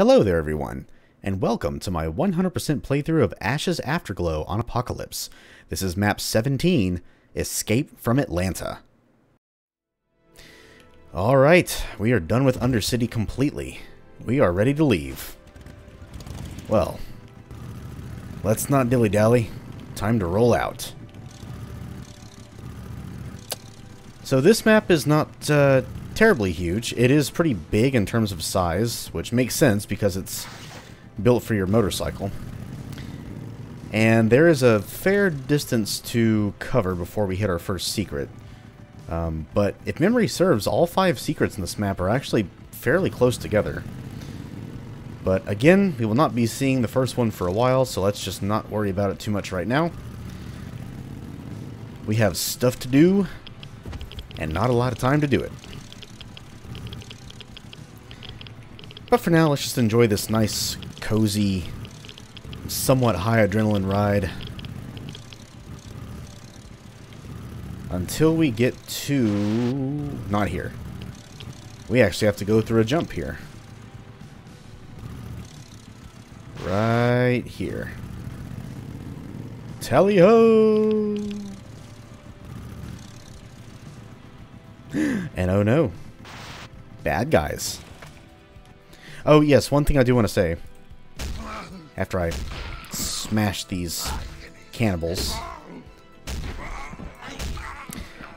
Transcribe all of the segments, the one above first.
Hello there everyone, and welcome to my 100% playthrough of Ash's Afterglow on Apocalypse. This is map 17, Escape from Atlanta. Alright, we are done with Undercity completely. We are ready to leave. Well, let's not dilly-dally. Time to roll out. So this map is not terribly huge. It is pretty big in terms of size, which makes sense because it's built for your motorcycle. And there is a fair distance to cover before we hit our first secret. But if memory serves, all 5 secrets in this map are actually fairly close together. But again, we will not be seeing the first one for a while, so let's just not worry about it too much right now. We have stuff to do, and not a lot of time to do it. But for now, let's just enjoy this nice, cozy, somewhat high adrenaline ride until we get to... not here. We actually have to go through a jump here. Right here. Tally-ho! And oh no. Bad guys. Oh yes, one thing I do want to say, after I smash these cannibals,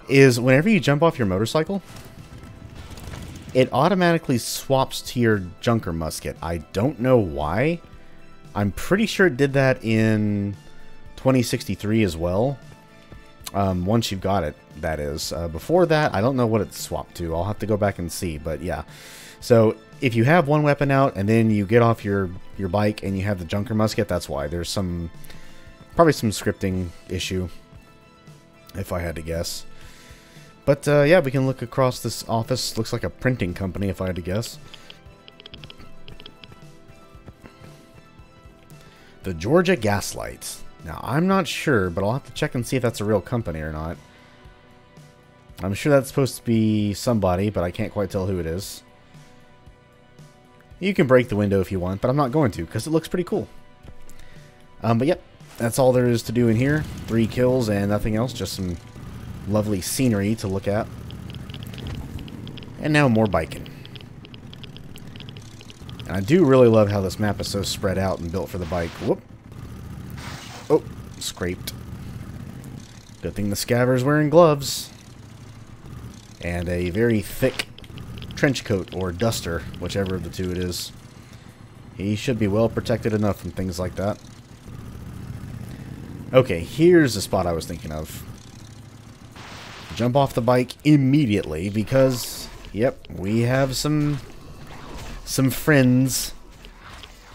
is whenever you jump off your motorcycle, it automatically swaps to your junker musket. I don't know why. I'm pretty sure it did that in 2063 as well. Once you've got it, that is. Before that, I don't know what it swapped to. I'll have to go back and see, but yeah. So, if you have one weapon out, and then you get off your bike, and you have the junker musket, that's why. There's probably some scripting issue, if I had to guess. But, yeah, we can look across this office. Looks like a printing company, if I had to guess. The Georgia Gaslight. Now, I'm not sure, but I'll have to check and see if that's a real company or not. I'm sure that's supposed to be somebody, but I can't quite tell who it is. You can break the window if you want, but I'm not going to, because it looks pretty cool. But yep, that's all there is to do in here. 3 kills and nothing else, just some lovely scenery to look at. And now more biking. And I do really love how this map is so spread out and built for the bike. Whoop. Oh, scraped. Good thing the scaver's wearing gloves. And a very thick trench coat or duster, whichever of the two it is. He should be well protected enough from things like that. Okay, here's the spot I was thinking of. Jump off the bike immediately because, yep, we have some friends.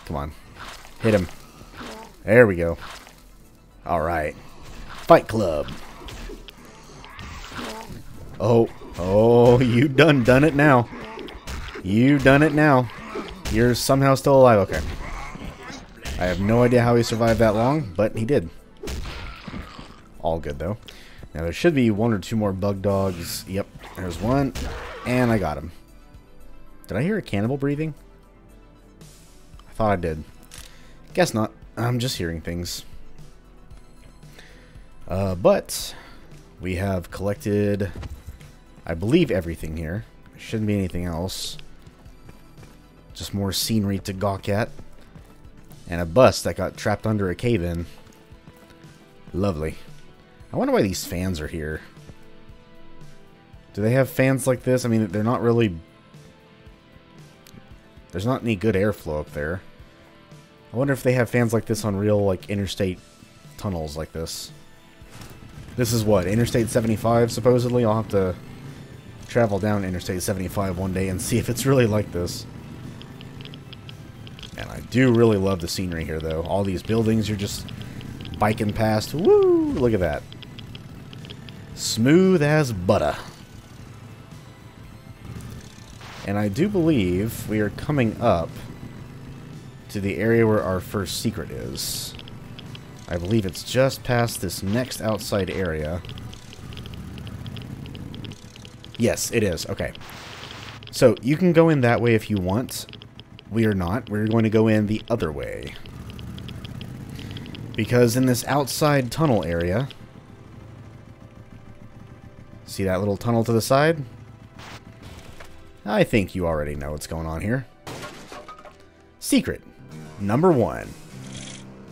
Come on. Hit him. There we go. Alright. Fight Club. Oh, you done it now. You done it now. You're somehow still alive. Okay. I have no idea how he survived that long, but he did. All good, though. Now, there should be 1 or 2 more bug dogs. Yep, there's one. And I got him. Did I hear a cannibal breathing? I thought I did. Guess not. I'm just hearing things. But we have collected, I believe, everything here. There shouldn't be anything else. Just more scenery to gawk at. And a bus that got trapped under a cave-in. Lovely. I wonder why these fans are here. Do they have fans like this? I mean, they're not really... There's not any good airflow up there. I wonder if they have fans like this on real, like, interstate tunnels like this. This is what? Interstate 75, supposedly? I'll have to travel down Interstate 75 one day and see if it's really like this. And I do really love the scenery here, though. All these buildings you're just biking past. Woo! Look at that. Smooth as butter. And I do believe we are coming up to the area where our first secret is. I believe it's just past this next outside area. Yes, it is. Okay. So you can go in that way if you want. we are not. We're going to go in the other way. Because in this outside tunnel area... See that little tunnel to the side? I think you already know what's going on here. Secret number 1.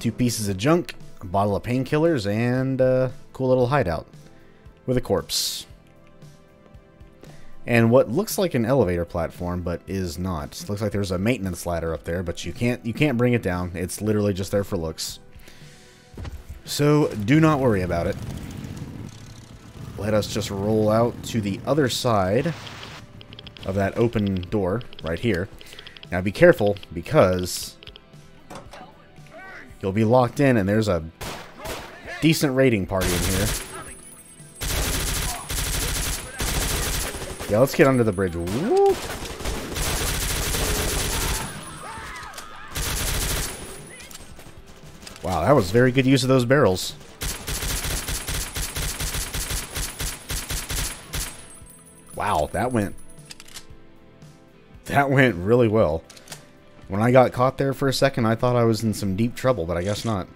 2 pieces of junk, a bottle of painkillers, and a cool little hideout with a corpse. And what looks like an elevator platform, but is not. Looks like there's a maintenance ladder up there, but you can't bring it down. It's literally just there for looks. So do not worry about it. Let us just roll out to the other side of that open door right here. Now be careful, because you'll be locked in, and there's a decent raiding party in here. Yeah, let's get under the bridge. Whoop. Wow, that was very good use of those barrels. Wow, that went really well. When I got caught there for a second, I thought I was in some deep trouble, but I guess not.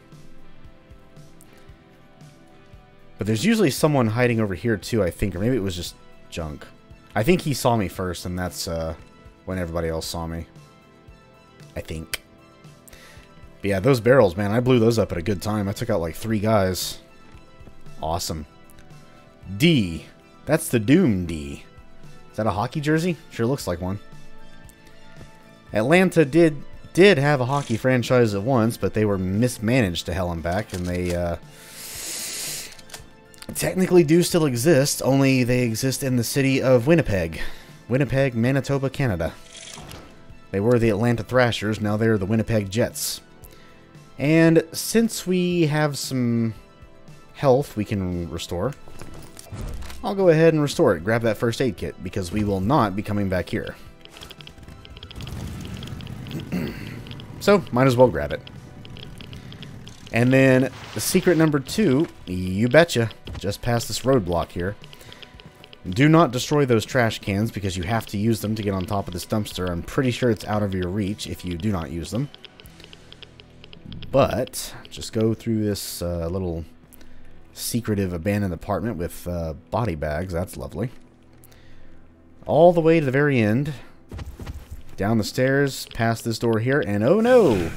But there's usually someone hiding over here too, I think, or maybe it was just junk. I think he saw me first, and that's when everybody else saw me. I think. But yeah, those barrels, man, I blew those up at a good time. I took out like 3 guys. Awesome. D. That's the Doom D. Is that a hockey jersey? Sure looks like one. Atlanta did have a hockey franchise at once, but they were mismanaged to hell and back, and they technically do still exist, only they exist in the city of Winnipeg. Winnipeg, Manitoba, Canada. They were the Atlanta Thrashers, now they're the Winnipeg Jets. And since we have some health we can restore, I'll go ahead and restore it. Grab that first aid kit, because we will not be coming back here. So, might as well grab it. And then, the secret number 2, you betcha, just past this roadblock here. Do not destroy those trash cans, because you have to use them to get on top of this dumpster. I'm pretty sure it's out of your reach if you do not use them. But, just go through this little secretive abandoned apartment with body bags. That's lovely. All the way to the very end. Down the stairs, past this door here, and oh no!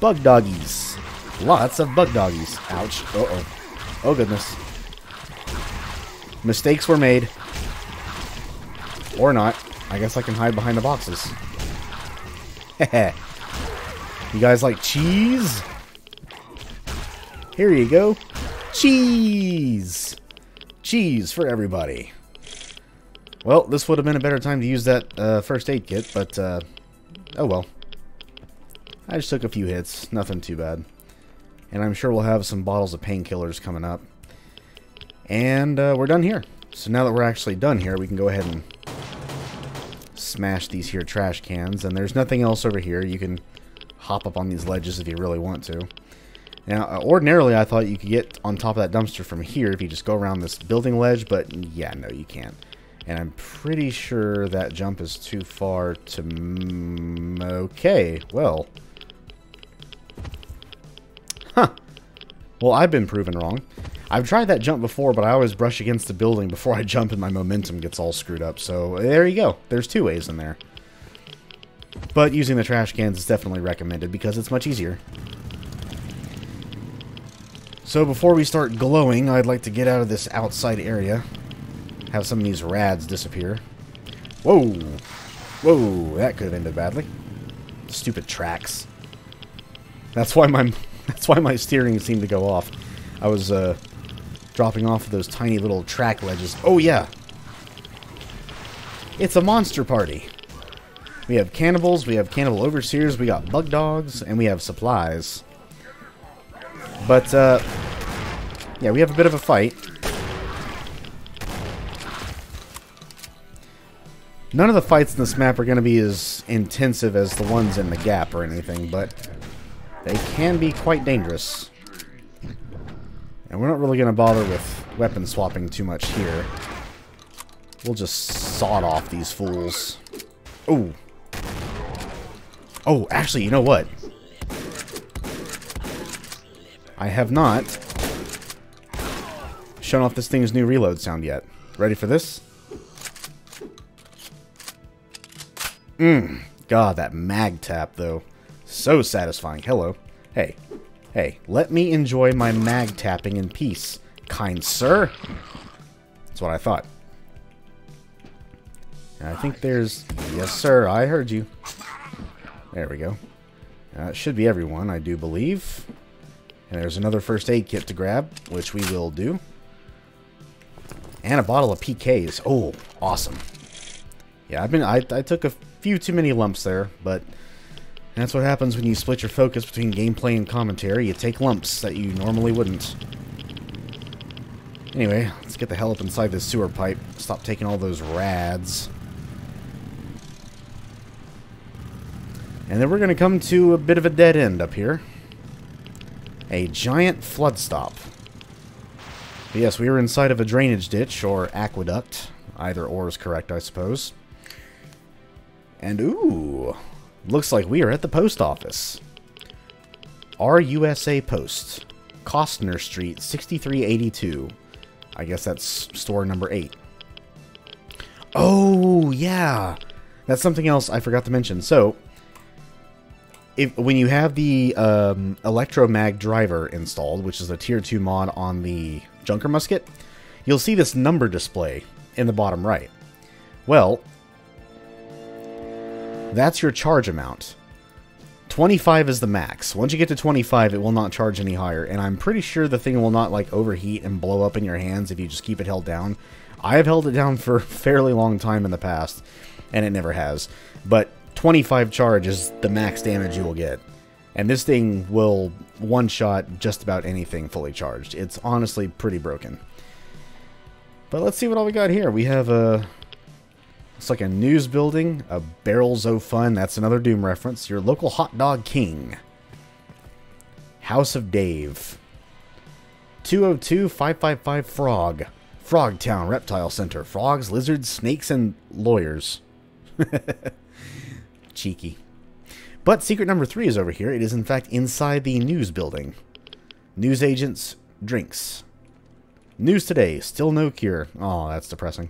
Bug doggies. Lots of bug doggies. Ouch. Uh-oh. Oh goodness. Mistakes were made. Or not. I guess I can hide behind the boxes. Heh. You guys like cheese? Here you go. Cheese! Cheese for everybody. Well, this would have been a better time to use that first aid kit, but oh well. I just took a few hits. Nothing too bad. And I'm sure we'll have some bottles of painkillers coming up. And we're done here. So now that we're actually done here, we can go ahead and smash these here trash cans. And there's nothing else over here. You can hop up on these ledges if you really want to. Now, ordinarily I thought you could get on top of that dumpster from here if you just go around this building ledge, but yeah, no, you can't. And I'm pretty sure that jump is too far to... Okay, well. Huh. Well, I've been proven wrong. I've tried that jump before, but I always brush against the building before I jump and my momentum gets all screwed up. So, there you go. There's 2 ways in there. But using the trash cans is definitely recommended because it's much easier. So, before we start glowing, I'd like to get out of this outside area. Have some of these rads disappear. Whoa! Whoa, that could have ended badly. Stupid tracks. That's why my steering seemed to go off. I was dropping off of those tiny little track ledges. Oh yeah! It's a monster party! We have cannibals, we have cannibal overseers, we got bug dogs, and we have supplies. But, yeah, we have a bit of a fight. None of the fights in this map are going to be as intensive as the ones in the Gap or anything, but they can be quite dangerous. And we're not really going to bother with weapon swapping too much here. We'll just sawed off these fools. Ooh. Oh, actually, you know what? I have not shown off this thing's new reload sound yet. Ready for this? God, that mag tap, though. So satisfying. Hello. Hey. Hey, let me enjoy my mag tapping in peace, kind sir. That's what I thought. And I think there's... Yes, sir, I heard you. There we go. It should be everyone, I do believe. And there's another first aid kit to grab, which we will do. And a bottle of PKs. Oh, awesome. Yeah, I took a few too many lumps there, but that's what happens when you split your focus between gameplay and commentary. You take lumps that you normally wouldn't. Anyway, let's get the hell up inside this sewer pipe. Stop taking all those rads. And then we're going to come to a bit of a dead end up here. A giant flood stop. But yes, we were inside of a drainage ditch, or aqueduct. Either or is correct, I suppose. And ooh, looks like we are at the post office. RUSA Post. Costner Street, 6382. I guess that's store number 8. Oh, yeah. That's something else I forgot to mention. So, when you have the Electromag driver installed, which is a tier 2 mod on the Junker Musket, you'll see this number display in the bottom right. Well, that's your charge amount. 25 is the max. Once you get to 25, it will not charge any higher, and I'm pretty sure the thing will not like overheat and blow up in your hands if you just keep it held down. I have held it down for a fairly long time in the past, and it never has. But 25 charge is the max damage you will get. And this thing will one-shot just about anything fully charged. It's honestly pretty broken. But let's see what all we got here. We have a... It's like a news building, a Barrels O' Fun, that's another Doom reference. Your local hot dog king. House of Dave. 202-555 Frog. Frogtown Reptile Center. Frogs, lizards, snakes, and lawyers. Cheeky. But secret number 3 is over here. It is in fact inside the news building. News agents, drinks. News today, still no cure. Oh, that's depressing.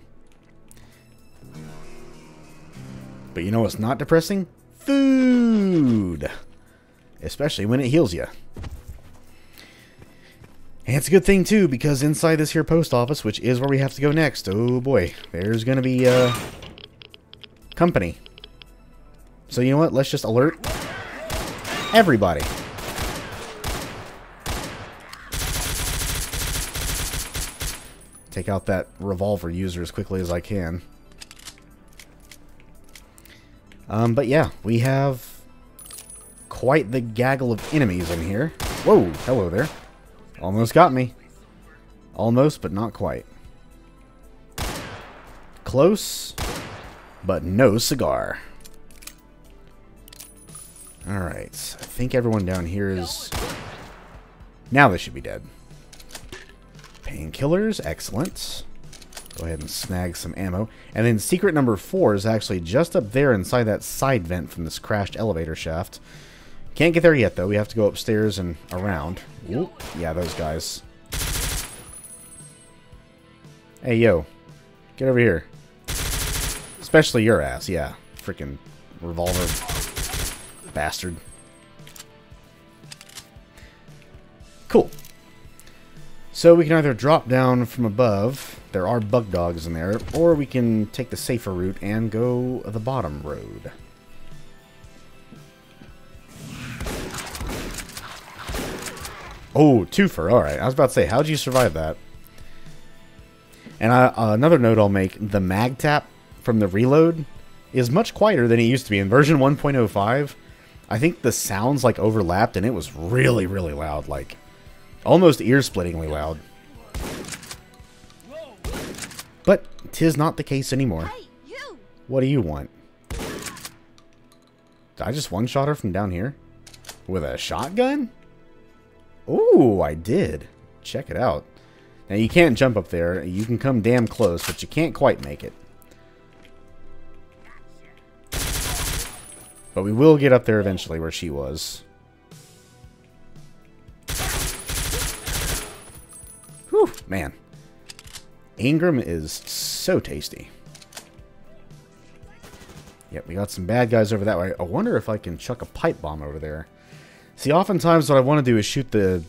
But you know what's not depressing? Food! Especially when it heals you. And it's a good thing, too, because inside this here post office, which is where we have to go next, oh boy, there's going to be, company. So you know what? Let's just alert everybody. Take out that revolver user as quickly as I can. But yeah, we have quite the gaggle of enemies in here. Whoa, hello there. Almost got me. Almost, but not quite. Close, but no cigar. Alright, I think everyone down here is... Now they should be dead. Painkillers, excellent. Go ahead and snag some ammo. And then secret number 4 is actually just up there inside that side vent from this crashed elevator shaft. Can't get there yet, though. We have to go upstairs and around. Ooh, yeah, those guys. Hey, yo. Get over here. Especially your ass, yeah. Freaking revolver bastard. Cool. So we can either drop down from above, there are bug dogs in there, or we can take the safer route and go the bottom road. Oh, twofer, alright. I was about to say, how'd you survive that? And another note I'll make, the mag tap from the reload is much quieter than it used to be. In version 1.05, I think the sounds like overlapped and it was really, really loud, like almost ear-splittingly loud. But 'tis not the case anymore. Hey, you. What do you want? Did I just one-shot her from down here? With a shotgun? Ooh, I did. Check it out. Now, you can't jump up there. You can come damn close, but you can't quite make it. But we will get up there eventually where she was. Whew, man. Ingram is so tasty. Yep, we got some bad guys over that way. I wonder if I can chuck a pipe bomb over there. See, oftentimes what I want to do is shoot the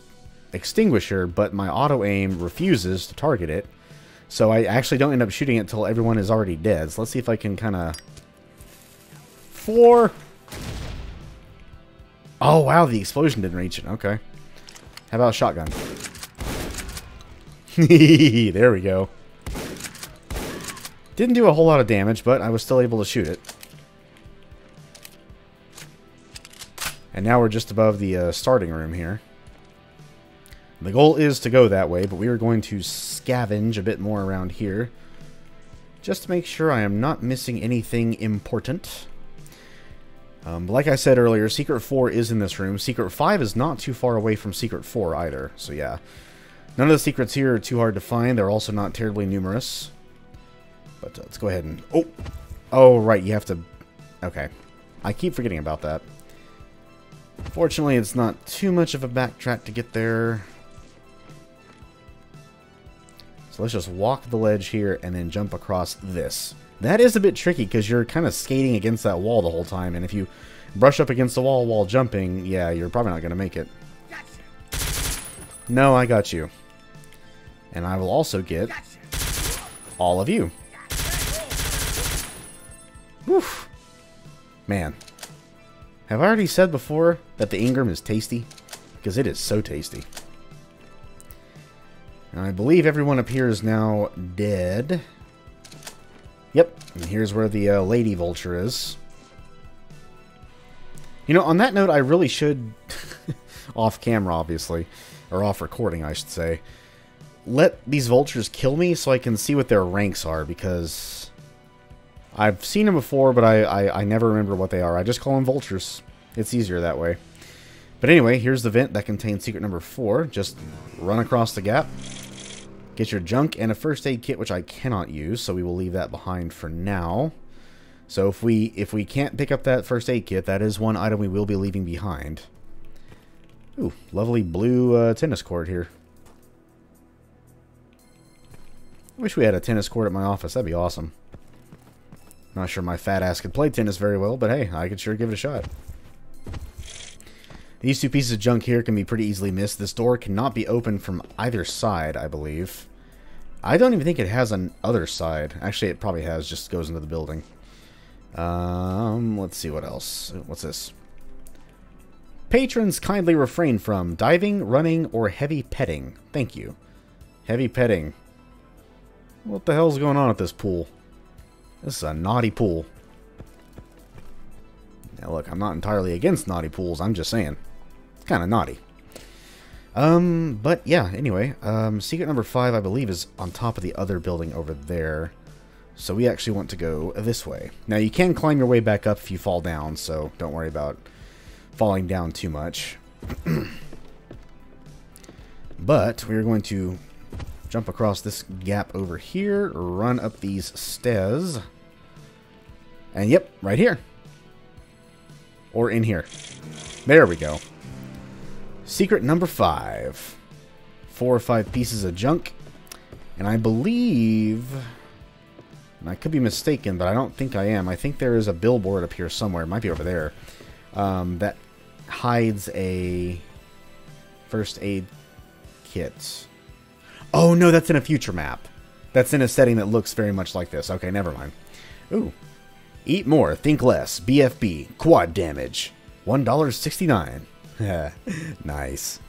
extinguisher, but my auto-aim refuses to target it. So I actually don't end up shooting it until everyone is already dead. So let's see if I can kind of... 4! Oh, wow, the explosion didn't reach it. Okay. How about a shotgun? There we go. Didn't do a whole lot of damage, but I was still able to shoot it. And now we're just above the starting room here. The goal is to go that way, but we are going to scavenge a bit more around here. Just to make sure I am not missing anything important. Like I said earlier, Secret 4 is in this room. Secret 5 is not too far away from Secret 4 either. So yeah, none of the secrets here are too hard to find. They're also not terribly numerous. But let's go ahead and... Oh! Oh, right, you have to... Okay. I keep forgetting about that. Fortunately, it's not too much of a backtrack to get there. So let's just walk the ledge here and then jump across this. That is a bit tricky because you're kind of skating against that wall the whole time. And if you brush up against the wall while jumping, yeah, you're probably not going to make it. No, I got you. And I will also get all of you. Woof. Man. Have I already said before that the Ingram is tasty? Because it is so tasty. And I believe everyone up here is now dead. Yep, and here's where the lady vulture is. You know, on that note, I really should, off camera obviously, or off recording I should say, let these vultures kill me so I can see what their ranks are, because I've seen them before, but I never remember what they are. I just call them vultures. It's easier that way. But anyway, here's the vent that contains secret number 4. Just run across the gap. Get your junk and a first aid kit, which I cannot use, so we will leave that behind for now. So if we can't pick up that first aid kit, that is one item we will be leaving behind. Ooh, lovely blue tennis court here. I wish we had a tennis court at my office. That'd be awesome. Not sure my fat ass could play tennis very well, but hey, I could sure give it a shot. These two pieces of junk here can be pretty easily missed. This door cannot be opened from either side, I believe. I don't even think it has an other side. Actually, it probably has, just goes into the building. Let's see what else. What's this? Patrons kindly refrain from diving, running, or heavy petting. Thank you. Heavy petting. What the hell's going on at this pool? This is a naughty pool. Now look, I'm not entirely against naughty pools, I'm just saying. It's kind of naughty. But yeah, anyway, secret number 5, I believe, is on top of the other building over there. So we actually want to go this way. Now, you can climb your way back up if you fall down, so don't worry about falling down too much. But we're going to jump across this gap over here, run up these stairs, and yep, right here. Or in here. There we go. Secret number 5. 4 or 5 pieces of junk. And I believe... And I could be mistaken, but I don't think I am. I think there is a billboard up here somewhere. It might be over there. That hides a first aid kit. Oh, no, that's in a future map. That's in a setting that looks very much like this. Okay, never mind. Ooh. Eat more, think less. BFB. Quad damage. $1.69. Nice.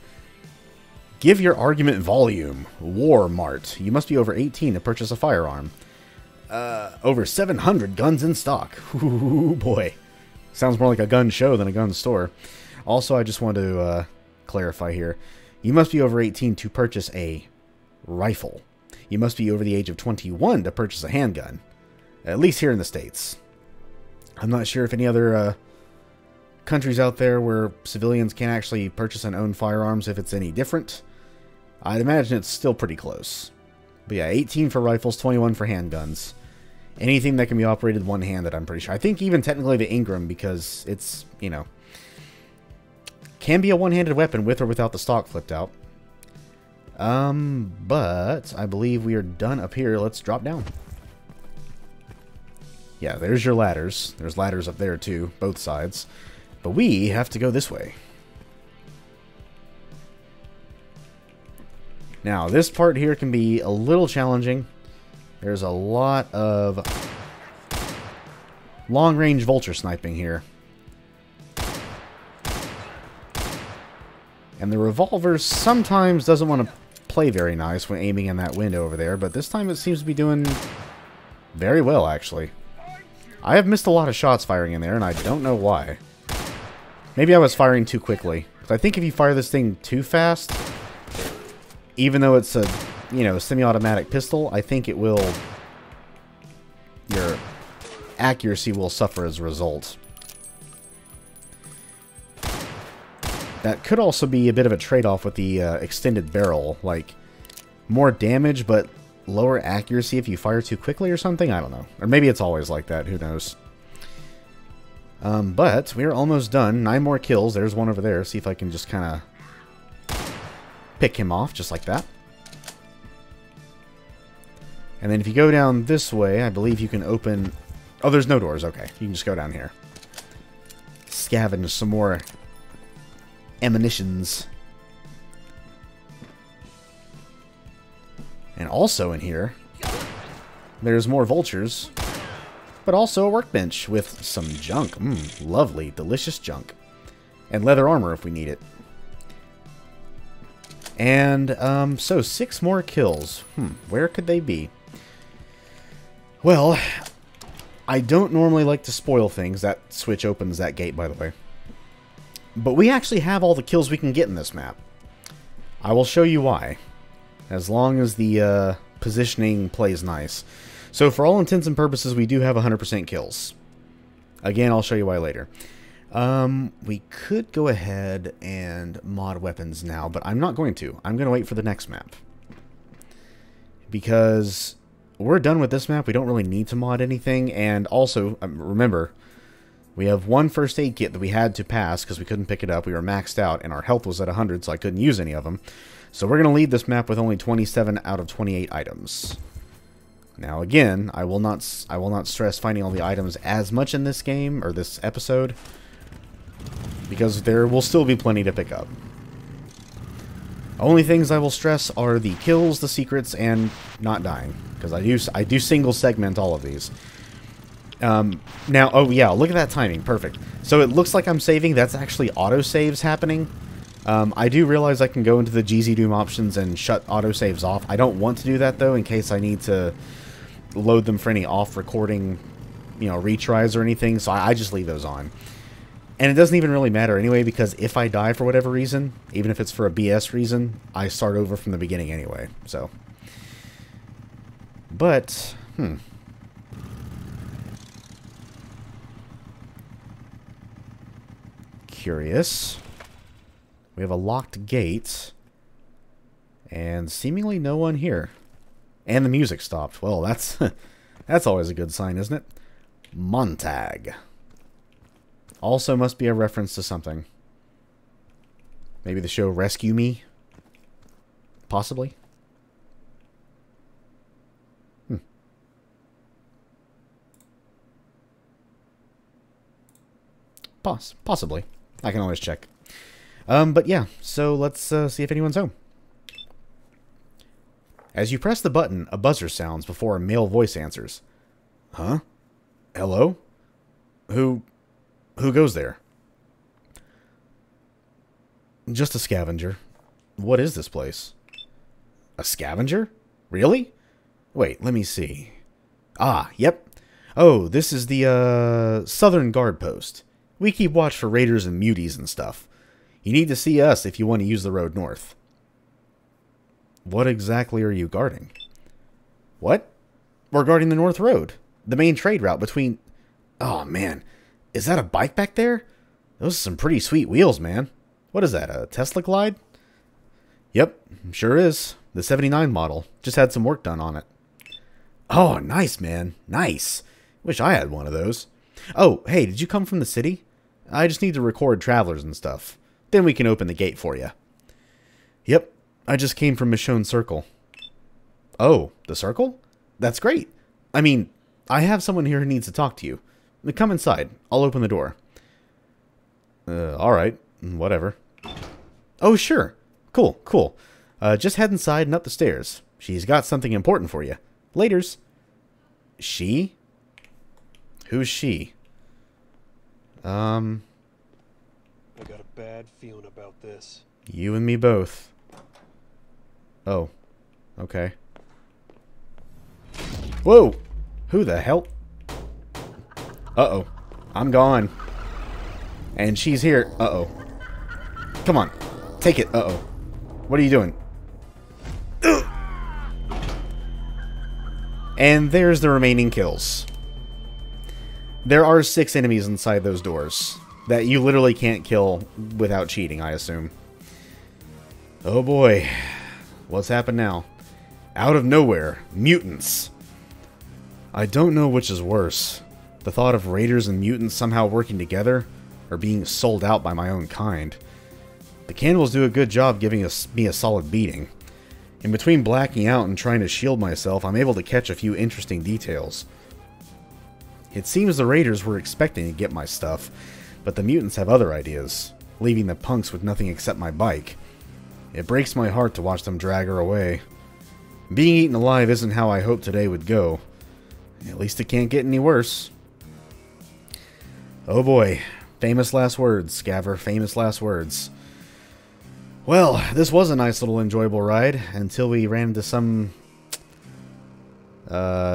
Give your argument volume. War Mart. You must be over 18 to purchase a firearm. Over 700 guns in stock. Ooh, boy. Sounds more like a gun show than a gun store. Also, I just want to clarify here. You must be over 18 to purchase a rifle. You must be over the age of 21 to purchase a handgun. At least here in the States. I'm not sure if any other countries out there where civilians can actually purchase and own firearms, if it's any different. I'd imagine it's still pretty close. But yeah, 18 for rifles, 21 for handguns. Anything that can be operated one-handed, I'm pretty sure. I think even technically the Ingram, because it's, you know, can be a one-handed weapon with or without the stock flipped out. But I believe we are done up here. Let's drop down. Yeah, there's your ladders. There's ladders up there too, both sides. But we have to go this way. Now, this part here can be a little challenging. There's a lot of long-range vulture sniping here. And the revolver sometimes doesn't want to play very nice when aiming in that window over there, but this time it seems to be doing very well, actually. I have missed a lot of shots firing in there, and I don't know why. Maybe I was firing too quickly. 'Cause I think if you fire this thing too fast, even though it's a, you know, semi-automatic pistol, I think it will... your accuracy will suffer as a result. That could also be a bit of a trade-off with the extended barrel. Like, more damage, but lower accuracy if you fire too quickly or something? I don't know. Or maybe it's always like that. Who knows? But we're almost done. 9 more kills. There's one over there. See if I can just kind of pick him off just like that. And then if you go down this way, I believe you can open... Oh, there's no doors. Okay. You can just go down here. Scavenge some more ammunitions. And also in here, there's more vultures, but also a workbench with some junk. Lovely, delicious junk. And leather armor if we need it. And, so 6 more kills. Where could they be? Well, I don't normally like to spoil things. That switch opens that gate, by the way. But we actually have all the kills we can get in this map. I will show you why. As long as the positioning plays nice. So for all intents and purposes, we do have 100% kills. Again, I'll show you why later. We could go ahead and mod weapons now, but I'm not going to. I'm going to wait for the next map. Because we're done with this map. We don't really need to mod anything. And also, remember, we have one first aid kit that we had to pass because we couldn't pick it up. We were maxed out, and our health was at 100, so I couldn't use any of them. So we're going to leave this map with only 27 out of 28 items. Now again, I will not stress finding all the items as much in this game, or this episode, because there will still be plenty to pick up. Only things I will stress are the kills, the secrets, and not dying, because I do single segment all of these. Now, oh yeah, look at that timing, perfect. So it looks like I'm saving, that's actually autosaves happening. I do realize I can go into the GZDoom options and shut autosaves off. I don't want to do that, though, in case I need to load them for any off-recording, you know, retries or anything, so I just leave those on. And it doesn't even really matter anyway, because if I die for whatever reason, even if it's for a BS reason, I start over from the beginning anyway, so. But, curious. We have a locked gate, and seemingly no one here. And the music stopped. Well, that's that's always a good sign, isn't it? Montag. Also must be a reference to something. Maybe the show Rescue Me? Possibly? Possibly. I can always check. But yeah, so let's see if anyone's home. As you press the button, a buzzer sounds before a male voice answers. Huh? Hello? Who goes there? Just a scavenger. What is this place? A scavenger? Really? Wait, let me see. Ah, yep. Oh, this is the, Southern Guard Post. We keep watch for raiders and muties and stuff. You need to see us if you want to use the road north. What exactly are you guarding? What? We're guarding the North Road. The main trade route between... Oh, man. Is that a bike back there? Those are some pretty sweet wheels, man. What is that, a Tesla Glide? Yep, sure is. The 79 model. Just had some work done on it. Oh, nice, man. Nice. Wish I had one of those. Oh, hey, did you come from the city? I just need to record travelers and stuff. Then we can open the gate for you. Yep, I just came from Michonne Circle. Oh, the Circle? That's great. I mean, I have someone here who needs to talk to you. Come inside. I'll open the door. Alright. Whatever. Oh, sure. Cool, cool. Just head inside and up the stairs. She's got something important for you. Laters. She? Who's she? I got a bad feeling about this. You and me both. Oh. Okay. Whoa! Who the hell? Uh-oh. I'm gone. And she's here. Uh-oh. Come on. Take it. Uh-oh. What are you doing? Ugh. And there's the remaining kills. There are 6 enemies inside those doors that you literally can't kill without cheating, I assume. Oh boy. What's happened now? Out of nowhere, mutants. I don't know which is worse. The thought of raiders and mutants somehow working together, or being sold out by my own kind. The cannibals do a good job giving me a solid beating. In between blacking out and trying to shield myself, I'm able to catch a few interesting details. It seems the raiders were expecting to get my stuff, but the mutants have other ideas, leaving the punks with nothing except my bike. It breaks my heart to watch them drag her away. Being eaten alive isn't how I hoped today would go. At least it can't get any worse. Oh boy. Famous last words, Scaver. Famous last words. Well, this was a nice little enjoyable ride, until we ran into some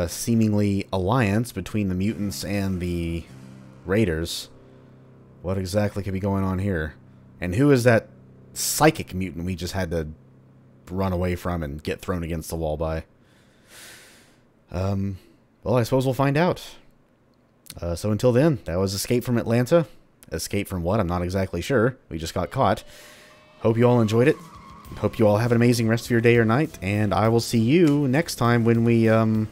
seemingly alliance between the mutants and the raiders. What exactly could be going on here? And who is that psychic mutant we just had to run away from and get thrown against the wall by? Well, I suppose we'll find out. So until then, that was Escape from Atlanta. Escape from what? I'm not exactly sure. We just got caught. Hope you all enjoyed it. Hope you all have an amazing rest of your day or night. And I will see you next time when we find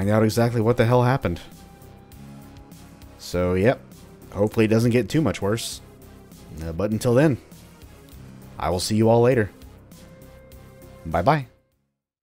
out exactly what the hell happened. So, yep. Hopefully it doesn't get too much worse. But until then, I will see you all later. Bye-bye.